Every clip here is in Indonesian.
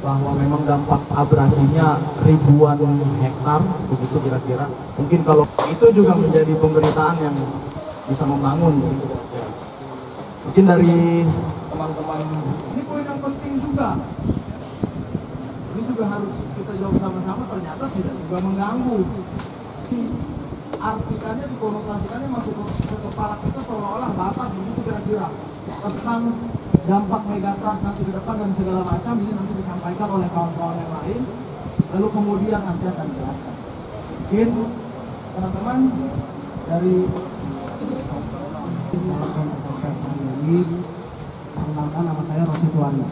bahwa memang dampak abrasinya ribuan hektar, begitu kira-kira. Mungkin kalau itu juga menjadi pemberitaan yang bisa membangun, begitu kira-kira. Mungkin dari teman-teman, ini poin yang penting juga. Ini juga harus kita jawab sama-sama, ternyata tidak juga mengganggu. Artikannya, dikonotasikannya masuk ke kepala kita seolah-olah batas, begitu kira-kira. Tentang dampak megatrust nanti ke depan dan segala macam, ini nanti disampaikan oleh kawan-kawan yang lain, lalu kemudian nanti akan dijelaskan. Mungkin teman-teman dari perkenalkan, nama saya Rosi Tuanis.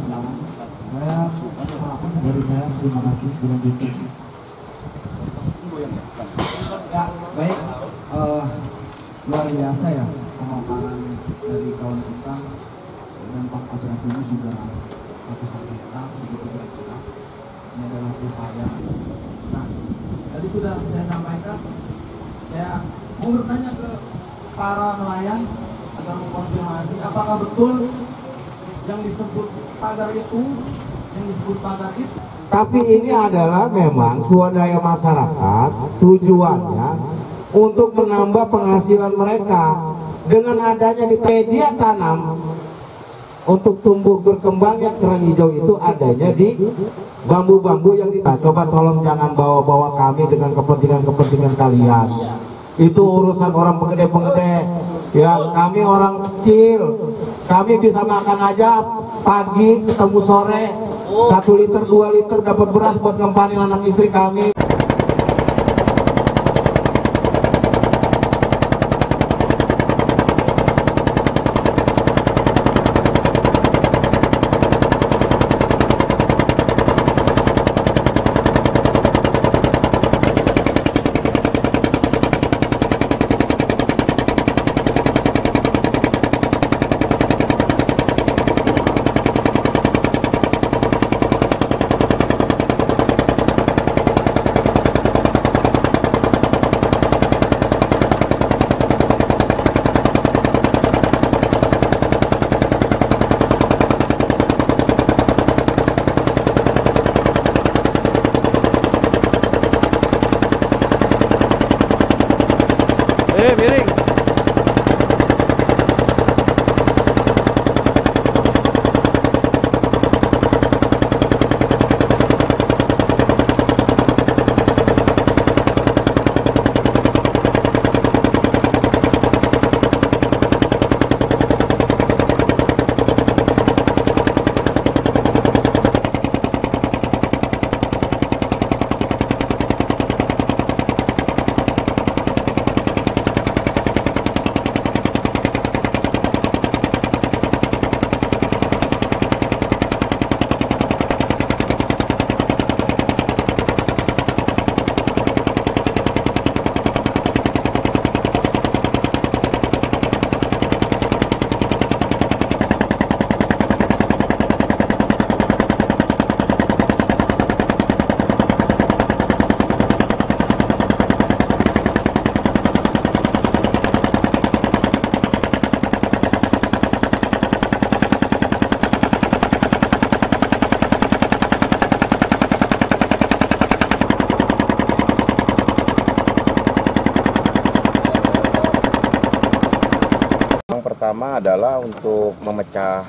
Saya dari saya, terima kasih dilanjutkan. Ya, baik, luar biasa ya pemaparan dari kawan kita. Dampak abrasi ini juga ratusan hektar, begitu kira-kira. Ini adalah upaya. Nah, tadi sudah saya sampaikan, saya mau bertanya ke para nelayan agar mengkonfirmasi apakah betul yang disebut pagar itu, Tapi ini adalah memang swadaya masyarakat, tujuannya untuk menambah penghasilan mereka dengan adanya di media tanam untuk tumbuh berkembangnya kerang hijau itu adanya di bambu-bambu yang kita coba. Tolong jangan bawa-bawa kami dengan kepentingan kalian. Itu urusan orang penggede-penggede. Ya, kami orang kecil. Kami bisa makan aja pagi ketemu sore 1 liter 2 liter dapat beras buat ngempanin anak istri kami. Miring. Pertama adalah untuk memecah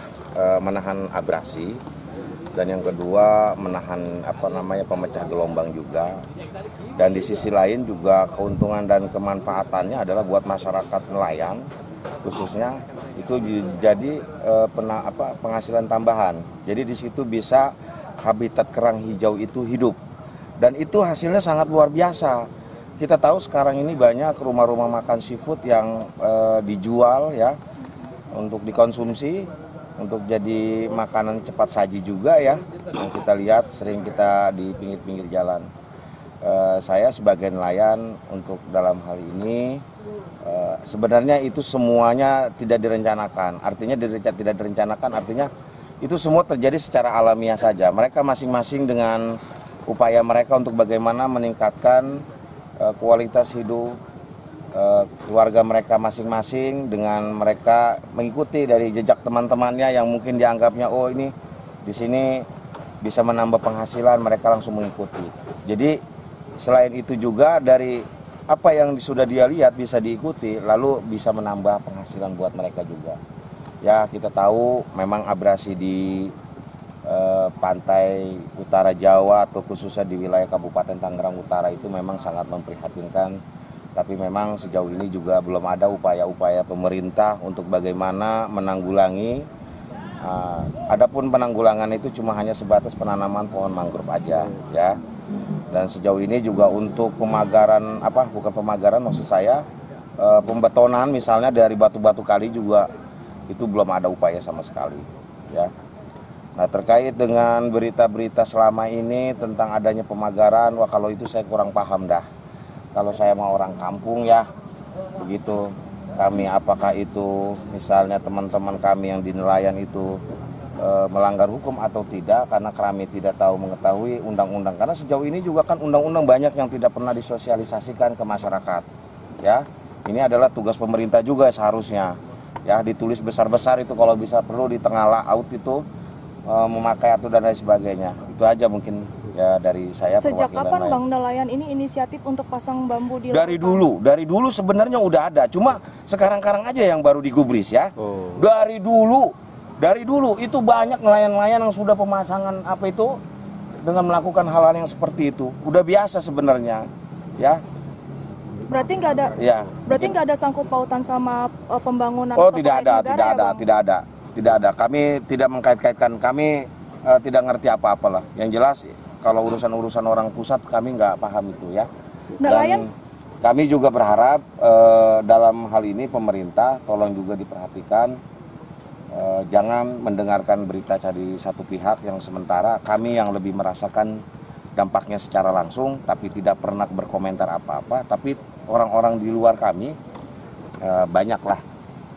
menahan abrasi, dan yang kedua menahan pemecah gelombang juga. Dan di sisi lain juga keuntungan dan kemanfaatannya adalah buat masyarakat nelayan khususnya itu jadi penghasilan tambahan. Jadi di situ bisa habitat kerang hijau itu hidup, dan itu hasilnya sangat luar biasa. Kita tahu sekarang ini banyak rumah-rumah makan seafood yang dijual ya untuk dikonsumsi, untuk jadi makanan cepat saji juga ya, yang kita lihat sering kita di pinggir-pinggir jalan. Saya sebagai nelayan untuk dalam hal ini sebenarnya itu semuanya tidak direncanakan. Artinya tidak direncanakan artinya itu semua terjadi secara alamiah saja. Mereka masing-masing dengan upaya mereka untuk bagaimana meningkatkan kualitas hidup keluarga mereka masing-masing, dengan mereka mengikuti dari jejak teman-temannya yang mungkin dianggapnya oh ini di sini bisa menambah penghasilan, mereka langsung mengikuti. Jadi selain itu juga dari apa yang sudah dia lihat bisa diikuti, lalu bisa menambah penghasilan buat mereka juga. Ya, kita tahu memang abrasi di pantai utara Jawa atau khususnya di wilayah Kabupaten Tangerang Utara itu memang sangat memprihatinkan. Tapi memang sejauh ini juga belum ada upaya-upaya pemerintah untuk bagaimana menanggulangi. Adapun penanggulangan itu cuma hanya sebatas penanaman pohon mangrove aja, ya. Dan sejauh ini juga untuk pemagaran bukan pemagaran maksud saya, pembetonan misalnya dari batu-batu kali juga itu belum ada upaya sama sekali, ya. Nah, terkait dengan berita-berita selama ini tentang adanya pemagaran, wah kalau itu saya kurang paham dah. Kalau saya mau orang kampung ya begitu. Kami apakah itu misalnya teman-teman kami yang di nelayan itu melanggar hukum atau tidak, karena kami tidak tahu mengetahui undang-undang. Karena sejauh ini juga kan undang-undang banyak yang tidak pernah disosialisasikan ke masyarakat, ya. Ini adalah tugas pemerintah juga seharusnya, ya, ditulis besar-besar itu kalau bisa, perlu di tengah laut itu memakai atau dan lain sebagainya. Itu aja mungkin ya dari saya. Sejak kapan Bang nelayan ini inisiatif untuk pasang bambu di lautan? Dari dulu sebenarnya udah ada, cuma sekarang-karang aja yang baru digubris ya. Dari dulu itu banyak nelayan-nelayan yang sudah pemasangan dengan melakukan hal-hal yang seperti itu. Udah biasa sebenarnya, ya. Berarti nggak ada, ya, berarti nggak ada sangkut pautan sama pembangunan? Oh, tidak ada. Kami tidak mengkait-kaitkan, kami tidak ngerti apa-apalah. Yang jelas kalau urusan-urusan orang pusat kami nggak paham itu, ya. Dan kami juga berharap dalam hal ini pemerintah tolong juga diperhatikan, jangan mendengarkan berita dari satu pihak yang sementara kami yang lebih merasakan dampaknya secara langsung tapi tidak pernah berkomentar apa-apa, tapi orang-orang di luar kami banyaklah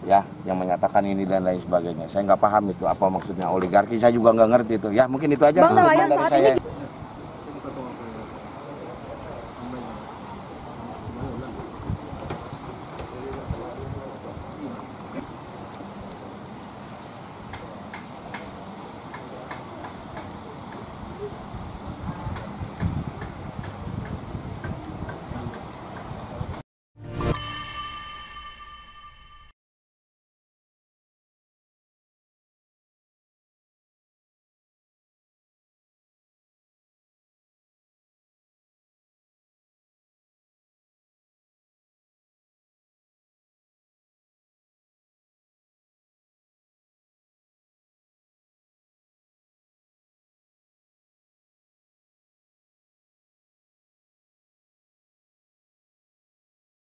ya yang menyatakan ini dan lain sebagainya. Saya nggak paham itu apa maksudnya oligarki, saya juga nggak ngerti itu, ya. Mungkin itu aja Bang, nelayan dari saat saya. ini